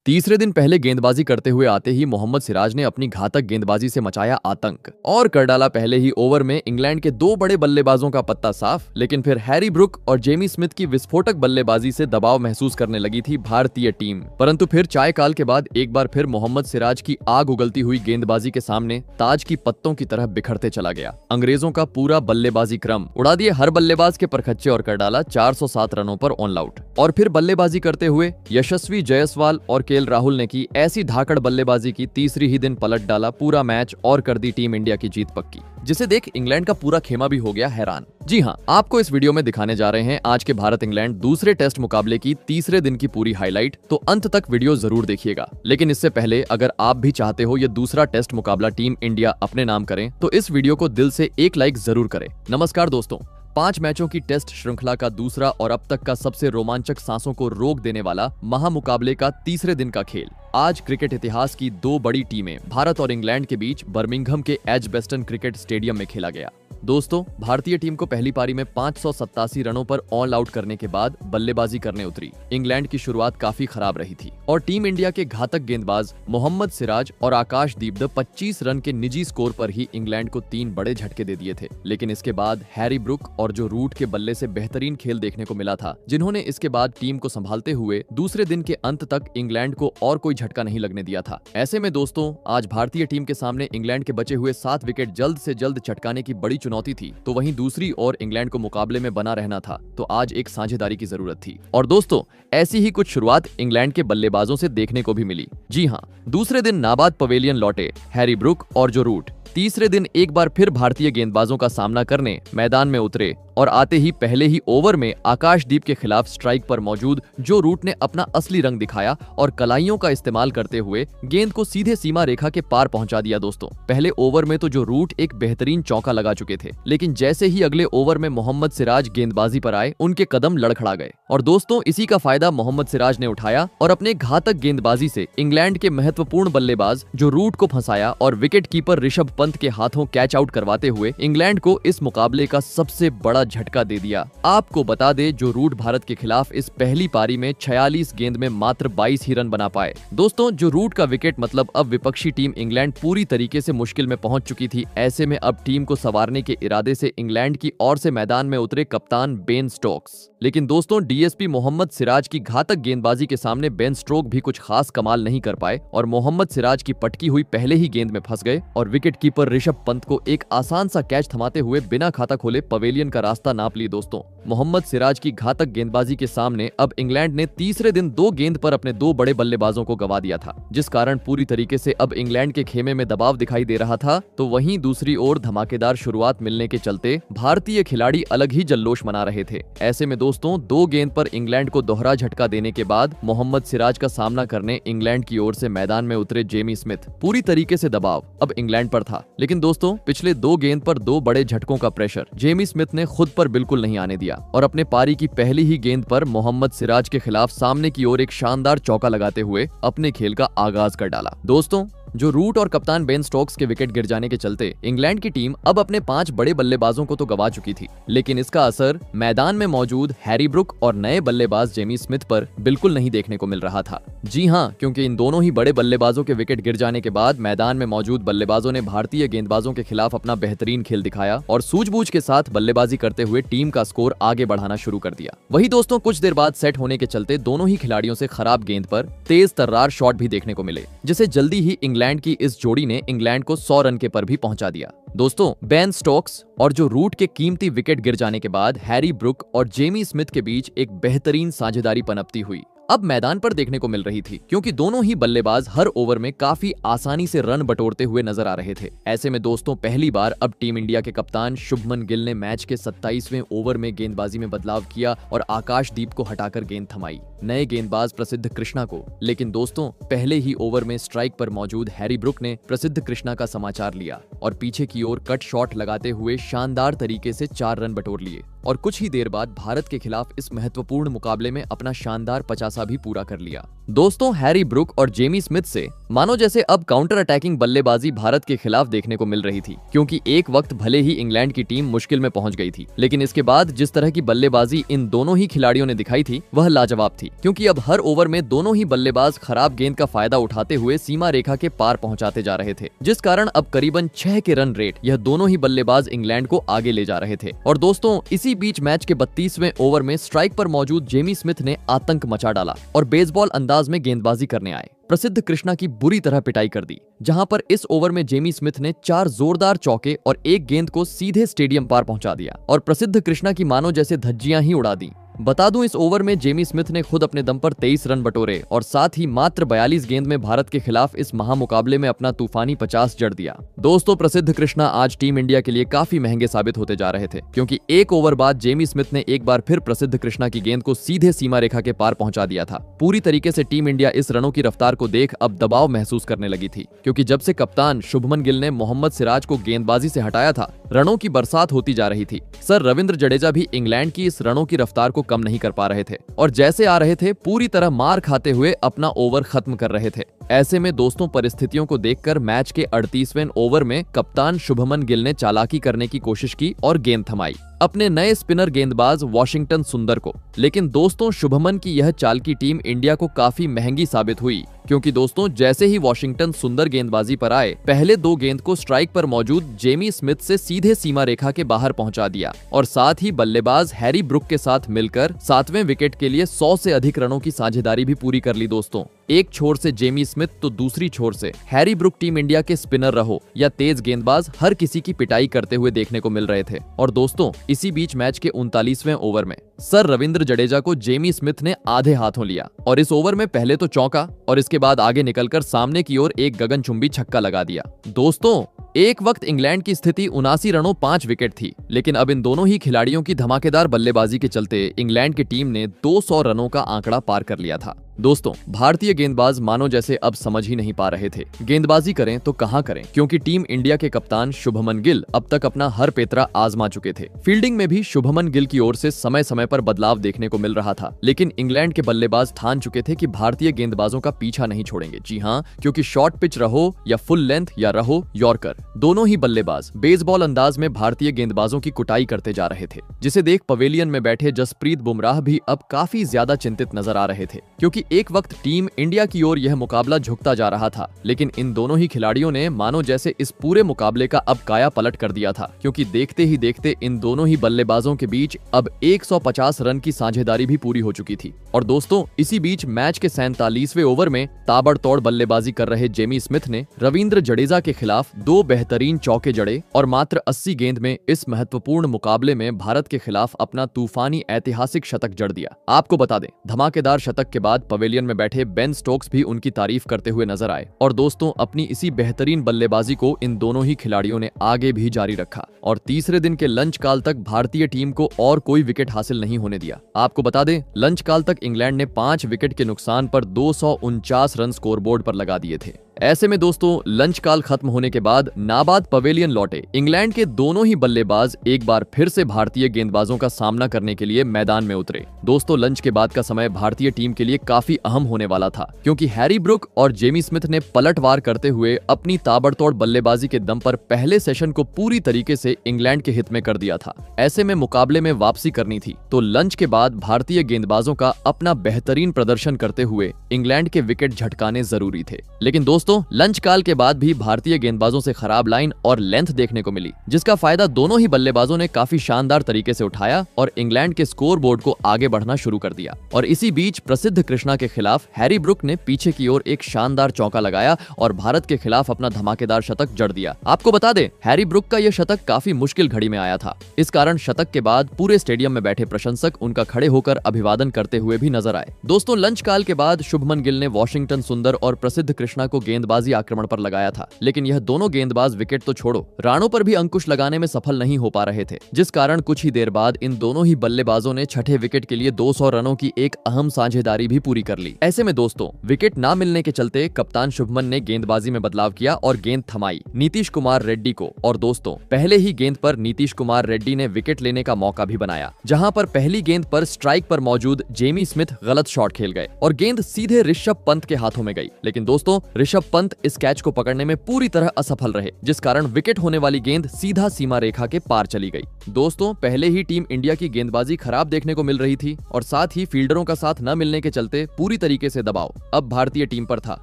तीसरे दिन पहले गेंदबाजी करते हुए आते ही मोहम्मद सिराज ने अपनी घातक गेंदबाजी से मचाया आतंक और कर डाला पहले ही ओवर में इंग्लैंड के दो बड़े बल्लेबाजों का पत्ता साफ। लेकिन फिर हैरी ब्रुक और जेमी स्मिथ की विस्फोटक बल्लेबाजी से दबाव महसूस करने लगी थी भारतीय टीम। परंतु फिर चाय काल के बाद एक बार फिर मोहम्मद सिराज की आग उगलती हुई गेंदबाजी के सामने ताज की पत्तों की तरह बिखरते चला गया। अंग्रेजों का पूरा बल्लेबाजी क्रम उड़ा दिए हर बल्लेबाज के परखच्चे और कर डाला 407 रनों पर ऑल आउट। और फिर बल्लेबाजी करते हुए यशस्वी जायसवाल और केएल राहुल ने की ऐसी धाकड़ बल्लेबाजी की तीसरी ही दिन पलट डाला पूरा मैच और कर दी टीम इंडिया की जीत पक्की, जिसे देख इंग्लैंड का पूरा खेमा भी हो गया हैरान। जी हां, आपको इस वीडियो में दिखाने जा रहे हैं आज के भारत इंग्लैंड दूसरे टेस्ट मुकाबले की तीसरे दिन की पूरी हाईलाइट, तो अंत तक वीडियो जरूर देखिएगा। लेकिन इससे पहले अगर आप भी चाहते हो ये दूसरा टेस्ट मुकाबला टीम इंडिया अपने नाम करें तो इस वीडियो को दिल से एक लाइक जरूर करें। नमस्कार दोस्तों, 5 मैचों की टेस्ट श्रृंखला का दूसरा और अब तक का सबसे रोमांचक सांसों को रोक देने वाला महामुकाबले का तीसरे दिन का खेल आज क्रिकेट इतिहास की दो बड़ी टीमें भारत और इंग्लैंड के बीच बर्मिंघम के एजबेस्टन क्रिकेट स्टेडियम में खेला गया। दोस्तों, भारतीय टीम को पहली पारी में 587 रनों पर ऑल आउट करने के बाद बल्लेबाजी करने उतरी। इंग्लैंड की शुरुआत काफी खराब रही थी और टीम इंडिया के घातक गेंदबाज मोहम्मद सिराज और आकाशदीप 25 रन के निजी स्कोर पर ही इंग्लैंड को 3 बड़े झटके दे दिए थे। लेकिन इसके बाद हैरी ब्रुक और जो रूट के बल्ले से बेहतरीन खेल देखने को मिला था, जिन्होंने इसके बाद टीम को संभालते हुए दूसरे दिन के अंत तक इंग्लैंड को और कोई झटका नहीं लगने दिया था। ऐसे में दोस्तों, आज भारतीय टीम के सामने इंग्लैंड के बचे हुए 7 विकेट जल्द से जल्द चटकाने की बड़ी चुनौती थी, तो वहीं दूसरी ओर इंग्लैंड को मुकाबले में बना रहना था, तो आज एक साझेदारी की जरूरत थी। और दोस्तों, ऐसी ही कुछ शुरुआत इंग्लैंड के बल्लेबाजों से देखने को भी मिली। जी हां, दूसरे दिन नाबाद पवेलियन लौटे हैरी ब्रुक और जो रूट तीसरे दिन एक बार फिर भारतीय गेंदबाजों का सामना करने मैदान में उतरे और आते ही पहले ही ओवर में आकाशदीप के खिलाफ स्ट्राइक पर मौजूद जो रूट ने अपना असली रंग दिखाया और कलाइयों का इस्तेमाल करते हुए गेंद को सीधे सीमा रेखा के पार पहुंचा दिया। दोस्तों, पहले ओवर में तो जो रूट एक बेहतरीन चौका लगा चुके थे, लेकिन जैसे ही अगले ओवर में मोहम्मद सिराज गेंदबाजी पर आए, उनके कदम लड़खड़ा गए। और दोस्तों, इसी का फायदा मोहम्मद सिराज ने उठाया और अपने घातक गेंदबाजी से इंग्लैंड के महत्वपूर्ण बल्लेबाज जो रूट को फंसाया और विकेट कीपर ऋषभ पंत के हाथों कैच आउट करवाते हुए इंग्लैंड को इस मुकाबले का सबसे बड़ा झटका दे दिया। आपको बता दे, जो रूट भारत के खिलाफ इस पहली पारी में 46 गेंद में मात्र 22 ही रन बना पाए। दोस्तों, जो रूट का विकेट मतलब अब विपक्षी टीम इंग्लैंड पूरी तरीके से मुश्किल में पहुंच चुकी थी। ऐसे में अब टीम को संवारने के इरादे से इंग्लैंड की ओर से मैदान में उतरे कप्तान बेन स्टोक्स। लेकिन दोस्तों, डीएसपी मोहम्मद सिराज की घातक गेंदबाजी के सामने बेन स्टोक भी कुछ खास कमाल नहीं कर पाए और मोहम्मद सिराज की पटकी हुई पहले ही गेंद में फंस गए और विकेट कीपर ऋषभ पंत को एक आसान सा कैच थमाते हुए बिना खाता खोले पवेलियन का रास्ता नाप लिए। दोस्तों, मोहम्मद सिराज की घातक गेंदबाजी के सामने अब इंग्लैंड ने तीसरे दिन 2 गेंद पर अपने 2 बड़े बल्लेबाजों को गवा दिया था, जिस कारण पूरी तरीके से अब इंग्लैंड के खेमे में दबाव दिखाई दे रहा था। तो वहीं दूसरी ओर धमाकेदार शुरुआत मिलने के चलते भारतीय खिलाड़ी अलग ही जल्लोश मना रहे थे। ऐसे में दोस्तों, 2 गेंद पर इंग्लैंड को दोहरा झटका देने के बाद मोहम्मद सिराज का सामना करने इंग्लैंड की ओर से मैदान में उतरे जेमी स्मिथ। पूरी तरीके से दबाव अब इंग्लैंड पर था, लेकिन दोस्तों, पिछले 2 गेंद पर 2 बड़े झटकों का प्रेशर जेमी स्मिथ ने खुद पर बिल्कुल नहीं आने दिया और अपने पारी की पहली ही गेंद पर मोहम्मद सिराज के खिलाफ सामने की ओर एक शानदार चौका लगाते हुए अपने खेल का आगाज कर डाला। दोस्तों, जो रूट और कप्तान बेन स्टोक्स के विकेट गिर जाने के चलते इंग्लैंड की टीम अब अपने 5 बड़े बल्लेबाजों को तो गवा चुकी थी, लेकिन इसका असर मैदान में मौजूद हैरी ब्रुक और नए बल्लेबाज जेमी स्मिथ पर बिल्कुल नहीं देखने को मिल रहा था। जी हां, क्योंकि इन दोनों ही बड़े बल्लेबाजों के विकेट गिर जाने के बाद मैदान में मौजूद बल्लेबाजों ने भारतीय गेंदबाजों के खिलाफ अपना बेहतरीन खेल दिखाया और सूझबूझ के साथ बल्लेबाजी करते हुए टीम का स्कोर आगे बढ़ाना शुरू कर दिया। वही दोस्तों, कुछ देर बाद सेट होने के चलते दोनों ही खिलाड़ियों से खराब गेंद पर तेज तर्रार शॉट भी देखने को मिले, जिसे जल्दी ही इंग्लैंड की इस जोड़ी ने इंग्लैंड को 100 रन के पर भी पहुंचा दिया। दोस्तों, बेन स्टोक्स और जो रूट के कीमती विकेट गिर जाने के बाद हैरी ब्रुक और जेमी स्मिथ के बीच एक बेहतरीन साझेदारी पनपती हुई अब मैदान पर देखने को मिल रही थी, क्योंकि दोनों ही बल्लेबाज हर ओवर में काफी आसानी से रन बटोरते हुए नजर आ रहे थे। ऐसे में दोस्तों, पहली बार अब टीम इंडिया के कप्तान शुभमन गिल ने मैच के 27वें ओवर में गेंदबाजी में बदलाव किया और आकाशदीप को हटाकर गेंद थमाई नए गेंदबाज प्रसिद्ध कृष्णा को। लेकिन दोस्तों, पहले ही ओवर में स्ट्राइक पर मौजूद हैरी ब्रुक ने प्रसिद्ध कृष्णा का समाचार लिया और पीछे की ओर कट शॉट लगाते हुए शानदार तरीके से 4 रन बटोर लिए और कुछ ही देर बाद भारत के खिलाफ इस महत्वपूर्ण मुकाबले में अपना शानदार 50 भी पूरा कर लिया। दोस्तों, हैरी ब्रुक और जेमी स्मिथ से मानो जैसे अब काउंटर अटैकिंग बल्लेबाजी भारत के खिलाफ देखने को मिल रही थी, क्योंकि एक वक्त भले ही इंग्लैंड की टीम मुश्किल में पहुंच गई थी, लेकिन इसके बाद जिस तरह की बल्लेबाजी इन दोनों ही खिलाड़ियों ने दिखाई थी वह लाजवाब थी, क्योंकि अब हर ओवर में दोनों ही बल्लेबाज खराब गेंद का फायदा उठाते हुए सीमा रेखा के पार पहुंचाते जा रहे थे, जिस कारण अब करीबन 6 के रन रेट यह दोनों ही बल्लेबाज इंग्लैंड को आगे ले जा रहे थे। और दोस्तों, इसी बीच मैच के 32वें ओवर में स्ट्राइक पर मौजूद जेमी स्मिथ ने आतंक मचा डाला और बेसबॉल अंदाज में गेंदबाजी करने आए प्रसिद्ध कृष्णा की बुरी तरह पिटाई कर दी, जहां पर इस ओवर में जेमी स्मिथ ने 4 जोरदार चौके और एक गेंद को सीधे स्टेडियम पार पहुंचा दिया और प्रसिद्ध कृष्णा की मानो जैसे धज्जियां ही उड़ा दी। बता दूं, इस ओवर में जेमी स्मिथ ने खुद अपने दम पर 23 रन बटोरे और साथ ही मात्र 42 गेंद में भारत के खिलाफ इस महामुकाबले में अपना तूफानी 50 जड़ दिया। दोस्तों, प्रसिद्ध कृष्णा आज टीम इंडिया के लिए काफी महंगे साबित होते जा रहे थे, क्योंकि एक ओवर बाद जेमी स्मिथ ने एक बार फिर प्रसिद्ध कृष्णा की गेंद को सीधे सीमा रेखा के पार पहुंचा दिया था। पूरी तरीके से टीम इंडिया इस रनों की रफ्तार को देख अब दबाव महसूस करने लगी थी, क्योंकि जब से कप्तान शुभमन गिल ने मोहम्मद सिराज को गेंदबाजी से हटाया था, रनों की बरसात होती जा रही थी। सर रविंद्र जडेजा भी इंग्लैंड की इस रनों की रफ्तार को कम नहीं कर पा रहे थे और जैसे आ रहे थे पूरी तरह मार खाते हुए अपना ओवर खत्म कर रहे थे। ऐसे में दोस्तों, परिस्थितियों को देखकर मैच के 38वें ओवर में कप्तान शुभमन गिल ने चालाकी करने की कोशिश की और गेंद थमाई अपने नए स्पिनर गेंदबाज वॉशिंगटन सुंदर को। लेकिन दोस्तों, शुभमन की यह चाल की टीम इंडिया को काफी महंगी साबित हुई, क्योंकि दोस्तों, जैसे ही वॉशिंगटन सुंदर गेंदबाजी पर आए, पहले 2 गेंद को स्ट्राइक पर मौजूद जेमी स्मिथ से सीधे सीमा रेखा के बाहर पहुंचा दिया और साथ ही बल्लेबाज हैरी ब्रुक के साथ मिलकर 7वें विकेट के लिए 100 से अधिक रनों की साझेदारी भी पूरी कर ली। दोस्तों, एक छोर से जेमी स्मिथ तो दूसरी छोर से हैरी ब्रुक टीम इंडिया के स्पिनर रहो या तेज गेंदबाज, हर किसी की पिटाई करते हुए देखने को मिल रहे थे। और दोस्तों, इसी बीच मैच के 39वें ओवर में सर रविंद्र जडेजा को जेमी स्मिथ ने आधे हाथों लिया और इस ओवर में पहले तो चौका और इसके बाद आगे निकलकर सामने की ओर एक गगनचुंबी छक्का लगा दिया। दोस्तों, एक वक्त इंग्लैंड की स्थिति 79 रनों 5 विकेट थी, लेकिन अब इन दोनों ही खिलाड़ियों की धमाकेदार बल्लेबाजी के चलते इंग्लैंड की टीम ने 200 रनों का आंकड़ा पार कर लिया था। दोस्तों, भारतीय गेंदबाज मानो जैसे अब समझ ही नहीं पा रहे थे गेंदबाजी करें तो कहां करें, क्योंकि टीम इंडिया के कप्तान शुभमन गिल अब तक अपना हर पेतरा आजमा चुके थे। फील्डिंग में भी शुभमन गिल की ओर से समय समय पर बदलाव देखने को मिल रहा था, लेकिन इंग्लैंड के बल्लेबाज ठान चुके थे कि भारतीय गेंदबाजों का पीछा नहीं छोड़ेंगे। जी हां, क्योंकि शॉर्ट पिच रहो या फुल लेंथ या रहो यॉर्कर, दोनों ही बल्लेबाज बेसबॉल अंदाज में भारतीय गेंदबाजों की कुटाई करते जा रहे थे, जिसे देख पवेलियन में बैठे जसप्रीत बुमराह भी अब काफी ज्यादा चिंतित नजर आ रहे थे, क्योंकि एक वक्त टीम इंडिया की ओर यह मुकाबला झुकता जा रहा था, लेकिन इन दोनों ही खिलाड़ियों ने मानो जैसे इस पूरे मुकाबले का अब काया पलट कर दिया था, क्योंकि देखते ही देखते इन दोनों ही बल्लेबाजों के बीच अब 150 रन की साझेदारी भी पूरी हो चुकी थी। और दोस्तों, इसी बीच मैच के 47वें ओवर में ताबड़तोड़ बल्लेबाजी कर रहे जेमी स्मिथ ने रविंद्र जडेजा के खिलाफ 2 बेहतरीन चौके जड़े और मात्र 80 गेंद में इस महत्वपूर्ण मुकाबले में भारत के खिलाफ अपना तूफानी ऐतिहासिक शतक जड़ दिया। आपको बता दें, धमाकेदार शतक के बाद पवेलियन में बैठे बेन स्टोक्स भी उनकी तारीफ करते हुए नजर आए। और दोस्तों, अपनी इसी बेहतरीन बल्लेबाजी को इन दोनों ही खिलाड़ियों ने आगे भी जारी रखा और तीसरे दिन के लंच काल तक भारतीय टीम को और कोई विकेट हासिल नहीं होने दिया। आपको बता दें, लंच काल तक इंग्लैंड ने 5 विकेट के नुकसान पर 249 रन स्कोरबोर्ड पर लगा दिए थे। ऐसे में दोस्तों, लंच काल खत्म होने के बाद नाबाद पवेलियन लौटे इंग्लैंड के दोनों ही बल्लेबाज एक बार फिर से भारतीय गेंदबाजों का सामना करने के लिए मैदान में उतरे। दोस्तों, लंच के बाद का समय भारतीय टीम के लिए काफी अहम होने वाला था, क्योंकि हैरी ब्रुक और जेमी स्मिथ ने पलटवार करते हुए अपनी ताबड़तोड़ बल्लेबाजी के दम पर पहले सेशन को पूरी तरीके से इंग्लैंड के हित में कर दिया था। ऐसे में मुकाबले में वापसी करनी थी, तो लंच के बाद भारतीय गेंदबाजों का अपना बेहतरीन प्रदर्शन करते हुए इंग्लैंड के विकेट झटकाने जरूरी थे। लेकिन दोस्तों, लंच काल के बाद भी भारतीय गेंदबाजों से खराब लाइन और लेंथ देखने को मिली, जिसका फायदा दोनों ही बल्लेबाजों ने काफी शानदार तरीके से उठाया और इंग्लैंड के स्कोर बोर्ड को आगे बढ़ना शुरू कर दिया। और इसी बीच प्रसिद्ध कृष्णा के खिलाफ हैरी ब्रुक ने पीछे की ओर एक शानदार चौका लगाया और भारत के खिलाफ अपना धमाकेदार शतक जड़ दिया। आपको बता दें, हैरी ब्रुक का यह शतक काफी मुश्किल घड़ी में आया था। इस कारण शतक के बाद पूरे स्टेडियम में बैठे प्रशंसक उनका खड़े होकर अभिवादन करते हुए भी नजर आए। दोस्तों, लंच काल के बाद शुभमन गिल ने वॉशिंगटन सुंदर और प्रसिद्ध कृष्णा को गेंदबाजी आक्रमण पर लगाया था, लेकिन यह दोनों गेंदबाज विकेट तो छोड़ो, रानों पर भी अंकुश लगाने में सफल नहीं हो पा रहे थे, जिस कारण कुछ ही देर बाद इन दोनों ही बल्लेबाजों ने छठे विकेट के लिए 200 रनों की एक अहम साझेदारी भी पूरी कर ली। ऐसे में दोस्तों, विकेट ना मिलने के चलते कप्तान शुभमन ने गेंदबाजी में बदलाव किया और गेंद थमाई नीतीश कुमार रेड्डी को। और दोस्तों, पहले ही गेंद पर नीतीश कुमार रेड्डी ने विकेट लेने का मौका भी बनाया, जहां पर पहली गेंद पर स्ट्राइक पर मौजूद जेमी स्मिथ गलत शॉट खेल गए और गेंद सीधे ऋषभ पंत के हाथों में गई। लेकिन दोस्तों, ऋषभ पंत इस कैच को पकड़ने में पूरी तरह असफल रहे, जिस कारण विकेट होने वाली गेंद सीधा सीमा रेखा के पार चली गई। दोस्तों, पहले ही टीम इंडिया की गेंदबाजी खराब देखने को मिल रही थी और साथ ही फील्डरों का साथ न मिलने के चलते पूरी तरीके से दबाव अब भारतीय टीम पर था,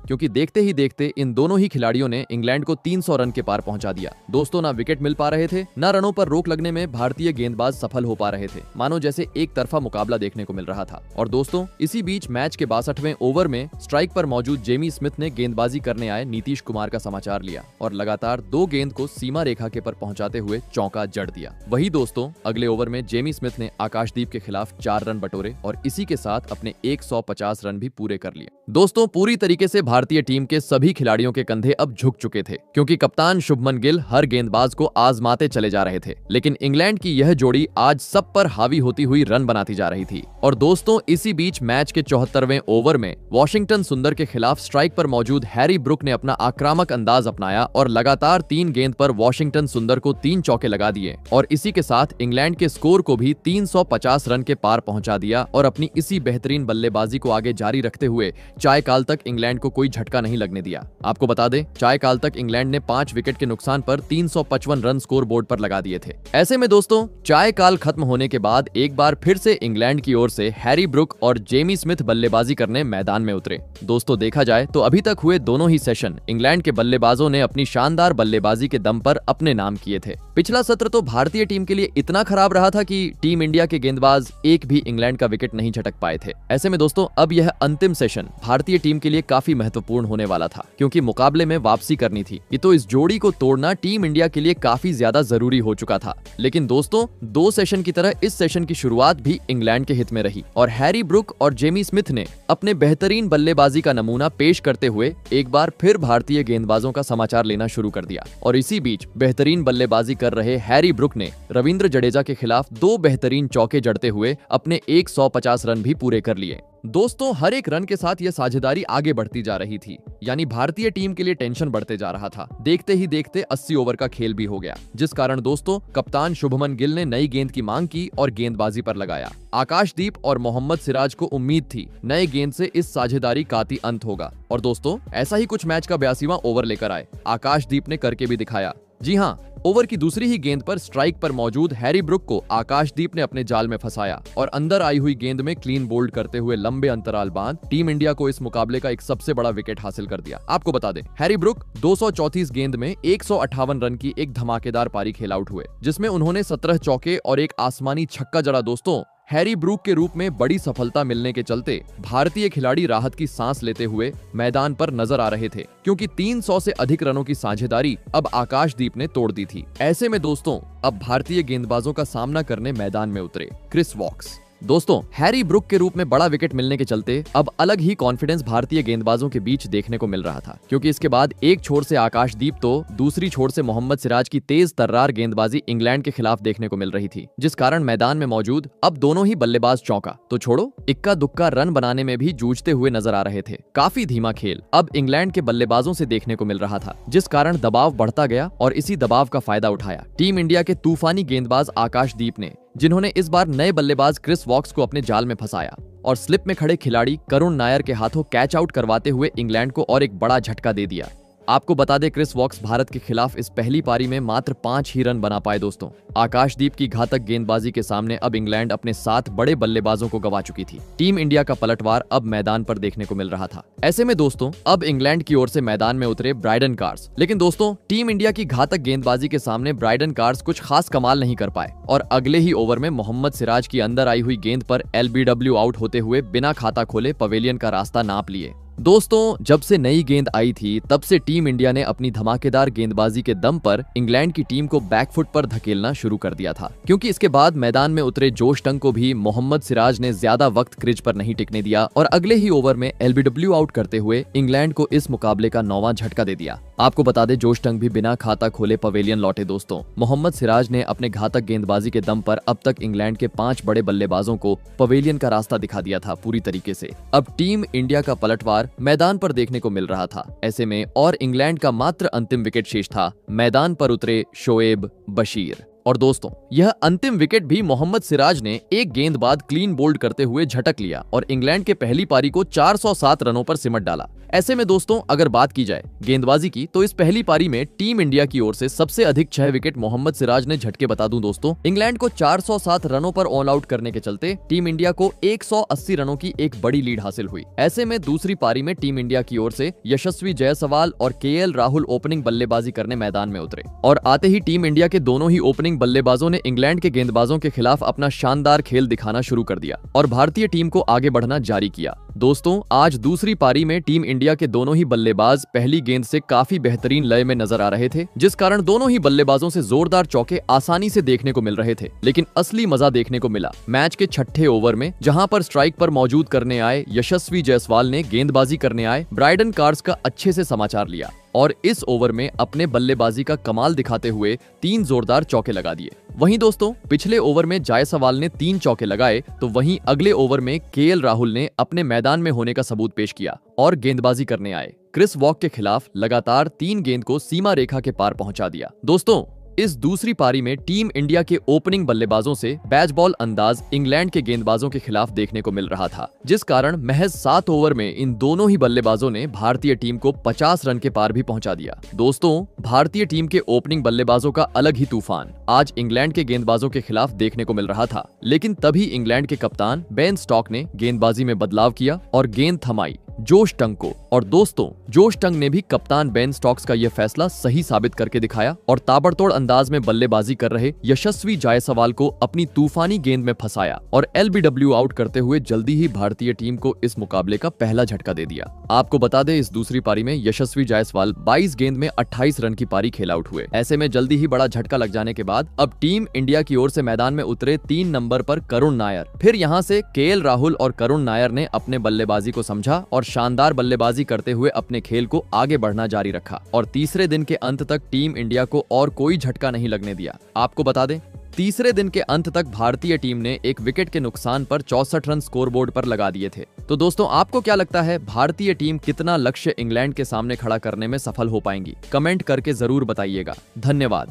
क्योंकि देखते ही देखते इन दोनों ही खिलाड़ियों ने इंग्लैंड को 300 रन के पार पहुंचा दिया। दोस्तों, ना विकेट मिल पा रहे थे, ना रनों पर रोक लगने में भारतीय गेंदबाज सफल हो पा रहे थे। मानो जैसे एक तरफा मुकाबला देखने को मिल रहा था। और दोस्तों, इसी बीच मैच के 62वें ओवर में स्ट्राइक पर मौजूद जेमी स्मिथ ने गेंदबाजी करने आए नीतीश कुमार का समाचार लिया और लगातार 2 गेंद को सीमा रेखा के पर पहुंचाते हुए चौका जड़ दिया। वही दोस्तों, अगले ओवर में जेमी स्मिथ ने आकाशदीप के खिलाफ 4 रन बटोरे और इसी के साथ अपने 150 रन भी पूरे कर लिए। दोस्तों, पूरी तरीके से भारतीय टीम के सभी खिलाड़ियों के कंधे अब झुक चुके थे, क्योंकि कप्तान शुभमन गिल हर गेंदबाज को आजमाते चले जा रहे थे। लेकिन इंग्लैंड की यह जोड़ी आज सब पर हावी होती हुई रन बनाती जा रही थी। और दोस्तों, इसी बीच मैच के 74वें ओवर में वॉशिंगटन सुंदर के खिलाफ स्ट्राइक पर मौजूद हैरी ब्रुक ने अपना आक्रामक अंदाज अपनाया और लगातार 3 गेंद पर वॉशिंगटन सुंदर को 3 चौके लगा दिए और इसी के साथ इंग्लैंड के स्कोर को भी 350 रन के पार पहुंचा दिया और अपनी इसी बेहतरीन बल्लेबाजी को आगे जारी रखते हुए चाय काल तक इंग्लैंड को कोई झटका नहीं लगने दिया। आपको बता दें, चाय काल तक इंग्लैंड ने 5 विकेट के नुकसान पर 355 रन स्कोर बोर्ड पर लगा दिए थे। ऐसे में दोस्तों, चाय काल खत्म होने के बाद एक बार फिर से इंग्लैंड की ओर से हैरी ब्रुक और जेमी स्मिथ बल्लेबाजी करने मैदान में उतरे। दोस्तों, देखा जाए तो अभी तक हुए दोनों ही सेशन इंग्लैंड के बल्लेबाजों ने अपनी शानदार बल्लेबाजी के दम पर अपने नाम किए थे। पिछला सत्र तो भारतीय टीम के लिए इतना खराब रहा था कि टीम इंडिया के गेंदबाज एक भी इंग्लैंड का विकेट नहीं झटक पाए थे। ऐसे में दोस्तों, अब यह अंतिम सेशन भारतीय टीम के लिए काफी महत्वपूर्ण होने वाला था, क्योंकि मुकाबले में वापसी करनी थी। ये तो इस जोड़ी को तोड़ना टीम इंडिया के लिए काफी ज्यादा जरूरी हो चुका था। लेकिन दोस्तों, 2 सेशन की तरह इस सेशन की शुरुआत भी इंग्लैंड के हित में रही और हैरी ब्रुक और जेमी स्मिथ ने अपने बेहतरीन बल्लेबाजी का नमूना पेश करते हुए एक बार फिर भारतीय गेंदबाजों का समाचार लेना शुरू कर दिया। और इसी बीच बेहतरीन बल्लेबाजी कर रहे हैरी ब्रुक ने रविंद्र जडेजा के खिलाफ 2 बेहतरीन चौके जड़ते हुए अपने 150 रन भी पूरे कर लिए। दोस्तों, हर एक रन के साथ यह साझेदारी आगे बढ़ती जा रही थी, यानी भारतीय टीम के लिए टेंशन बढ़ते जा रहा था। देखते ही देखते 80 ओवर का खेल भी हो गया, जिस कारण दोस्तों कप्तान शुभमन गिल ने नई गेंद की मांग की और गेंदबाजी पर लगाया। आकाशदीप और मोहम्मद सिराज को उम्मीद थी नए गेंद से इस साझेदारी का अंत होगा। और दोस्तों, ऐसा ही कुछ मैच का 82वां ओवर लेकर आए आकाशदीप ने करके भी दिखाया। जी हाँ, ओवर की दूसरी ही गेंद पर स्ट्राइक पर मौजूद हैरी ब्रुक को आकाशदीप ने अपने जाल में फंसाया और अंदर आई हुई गेंद में क्लीन बोल्ड करते हुए लंबे अंतराल बांध टीम इंडिया को इस मुकाबले का एक सबसे बड़ा विकेट हासिल कर दिया। आपको बता दें, हैरी ब्रुक 234 गेंद में 158 रन की एक धमाकेदार पारी खेल आउट हुए, जिसमें उन्होंने 17 चौके और एक आसमानी छक्का जड़ा। दोस्तों, हैरी ब्रुक के रूप में बड़ी सफलता मिलने के चलते भारतीय खिलाड़ी राहत की सांस लेते हुए मैदान पर नजर आ रहे थे, क्योंकि 300 से अधिक रनों की साझेदारी अब आकाशदीप ने तोड़ दी थी। ऐसे में दोस्तों, अब भारतीय गेंदबाजों का सामना करने मैदान में उतरे क्रिस वॉक्स। दोस्तों, हैरी ब्रुक के रूप में बड़ा विकेट मिलने के चलते अब अलग ही कॉन्फिडेंस भारतीय गेंदबाजों के बीच देखने को मिल रहा था, क्योंकि इसके बाद एक छोर से आकाशदीप तो दूसरी छोर से मोहम्मद सिराज की तेज तर्रार गेंदबाजी इंग्लैंड के खिलाफ देखने को मिल रही थी, जिस कारण मैदान में मौजूद अब दोनों ही बल्लेबाज चौका तो छोड़ो, इक्का दुक्का रन बनाने में भी जूझते हुए नजर आ रहे थे। काफी धीमा खेल अब इंग्लैंड के बल्लेबाजों से देखने को मिल रहा था, जिस कारण दबाव बढ़ता गया और इसी दबाव का फायदा उठाया टीम इंडिया के तूफानी गेंदबाज आकाशदीप ने, जिन्होंने इस बार नए बल्लेबाज क्रिस वॉक्स को अपने जाल में फंसाया और स्लिप में खड़े खिलाड़ी करुण नायर के हाथों कैच आउट करवाते हुए इंग्लैंड को और एक बड़ा झटका दे दिया। आपको बता दें, क्रिस वॉक्स भारत के खिलाफ इस पहली पारी में मात्र 5 ही रन बना पाए। दोस्तों, आकाशदीप की घातक गेंदबाजी के सामने अब इंग्लैंड अपने 7 बड़े बल्लेबाजों को गवा चुकी थी। टीम इंडिया का पलटवार अब मैदान पर देखने को मिल रहा था। ऐसे में दोस्तों, अब इंग्लैंड की ओर से मैदान में उतरे ब्राइडन कार्स। लेकिन दोस्तों, टीम इंडिया की घातक गेंदबाजी के सामने ब्राइडन कार्स कुछ खास कमाल नहीं कर पाए और अगले ही ओवर में मोहम्मद सिराज की अंदर आई हुई गेंद पर LBW आउट होते हुए बिना खाता खोले पवेलियन का रास्ता नाप लिए। दोस्तों, जब से नई गेंद आई थी तब से टीम इंडिया ने अपनी धमाकेदार गेंदबाजी के दम पर इंग्लैंड की टीम को बैकफुट पर धकेलना शुरू कर दिया था, क्योंकि इसके बाद मैदान में उतरे जोश टंग को भी मोहम्मद सिराज ने ज्यादा वक्त क्रीज पर नहीं टिकने दिया और अगले ही ओवर में LBW आउट करते हुए इंग्लैंड को इस मुकाबले का 9वां झटका दे दिया। आपको बता दें, जोश टंग भी बिना खाता खोले पवेलियन लौटे। दोस्तों, मोहम्मद सिराज ने अपने घातक गेंदबाजी के दम पर अब तक इंग्लैंड के 5 बड़े बल्लेबाजों को पवेलियन का रास्ता दिखा दिया था पूरी तरीके से। अब टीम इंडिया का पलटवार मैदान पर देखने को मिल रहा था। ऐसे में और इंग्लैंड का मात्र अंतिम विकेट शेष था। मैदान पर उतरे शोएब बशीर। और दोस्तों यह अंतिम विकेट भी मोहम्मद सिराज ने एक गेंद बाद क्लीन बोल्ड करते हुए झटक लिया और इंग्लैंड के पहली पारी को 407 रनों पर सिमट डाला। ऐसे में दोस्तों अगर बात की जाए गेंदबाजी की तो इस पहली पारी में टीम इंडिया की ओर से सबसे अधिक 6 विकेट मोहम्मद सिराज ने झटके। बता दूं दोस्तों, इंग्लैंड को 407 रनों पर ऑल आउट करने के चलते टीम इंडिया को 180 रनों की एक बड़ी लीड हासिल हुई। ऐसे में दूसरी पारी में टीम इंडिया की ओर से यशस्वी जायसवाल और केएल राहुल ओपनिंग बल्लेबाजी करने मैदान में उतरे और आते ही टीम इंडिया के दोनों ही ओपनिंग बल्लेबाजों ने इंग्लैंड के गेंदबाजों के खिलाफ अपना शानदार खेल दिखाना शुरू कर दिया और भारतीय टीम को आगे बढ़ना जारी किया। दोस्तों आज दूसरी पारी में टीम इंडिया के दोनों ही बल्लेबाज पहली गेंद से काफी बेहतरीन लय में नजर आ रहे थे, जिस कारण दोनों ही बल्लेबाजों से जोरदार चौके आसानी से देखने को मिल रहे थे। लेकिन असली मजा देखने को मिला मैच के छठे ओवर में, जहां पर स्ट्राइक पर मौजूद करने आए यशस्वी जायसवाल ने गेंदबाजी करने आए ब्राइडन कार्स का अच्छे से समाचार लिया और इस ओवर में अपने बल्लेबाजी का कमाल दिखाते हुए 3 जोरदार चौके लगा दिए। वहीं दोस्तों पिछले ओवर में जायसवाल ने 3 चौके लगाए तो वहीं अगले ओवर में केएल राहुल ने अपने मैदान में होने का सबूत पेश किया और गेंदबाजी करने आए क्रिस वॉक के खिलाफ लगातार 3 गेंद को सीमा रेखा के पार पहुंचा दिया। दोस्तों इस दूसरी पारी में टीम इंडिया के ओपनिंग बल्लेबाजों से बैच बॉल अंदाज इंग्लैंड के गेंदबाजों के खिलाफ देखने को मिल रहा था, जिस कारण महज 7 ओवर में इन दोनों ही बल्लेबाजों ने भारतीय टीम को 50 रन के पार भी पहुंचा दिया। दोस्तों भारतीय टीम के ओपनिंग बल्लेबाजों का अलग ही तूफान आज इंग्लैंड के गेंदबाजों के खिलाफ देखने को मिल रहा था, लेकिन तभी इंग्लैंड के कप्तान बेन स्टोक्स ने गेंदबाजी में बदलाव किया और गेंद थमाई जोश टंग को। और दोस्तों जोश टंग ने भी कप्तान बेन स्टोक्स का यह फैसला सही साबित करके दिखाया और ताबड़तोड़ अंदाज में बल्लेबाजी कर रहे यशस्वी जायसवाल को अपनी तूफानी गेंद में फंसाया और एलबीडब्ल्यू आउट करते हुए जल्दी ही भारतीय टीम को इस मुकाबले का पहला झटका दे दिया। आपको बता दें इस दूसरी पारी में यशस्वी जायसवाल 22 गेंद में 28 रन की पारी खेल आउट हुए। ऐसे में जल्दी ही बड़ा झटका लग जाने के बाद अब टीम इंडिया की ओर से मैदान में उतरे 3 नंबर पर करुण नायर। फिर यहाँ से केएल राहुल और करुण नायर ने अपने बल्लेबाजी को समझा और शानदार बल्लेबाजी करते हुए अपने खेल को आगे बढ़ना जारी रखा और तीसरे दिन के अंत तक टीम इंडिया को और कोई झटका नहीं लगने दिया। आपको बता दें तीसरे दिन के अंत तक भारतीय टीम ने एक विकेट के नुकसान पर 64 रन स्कोरबोर्ड पर लगा दिए थे। तो दोस्तों आपको क्या लगता है भारतीय टीम कितना लक्ष्य इंग्लैंड के सामने खड़ा करने में सफल हो पाएंगी? कमेंट करके जरूर बताइएगा। धन्यवाद।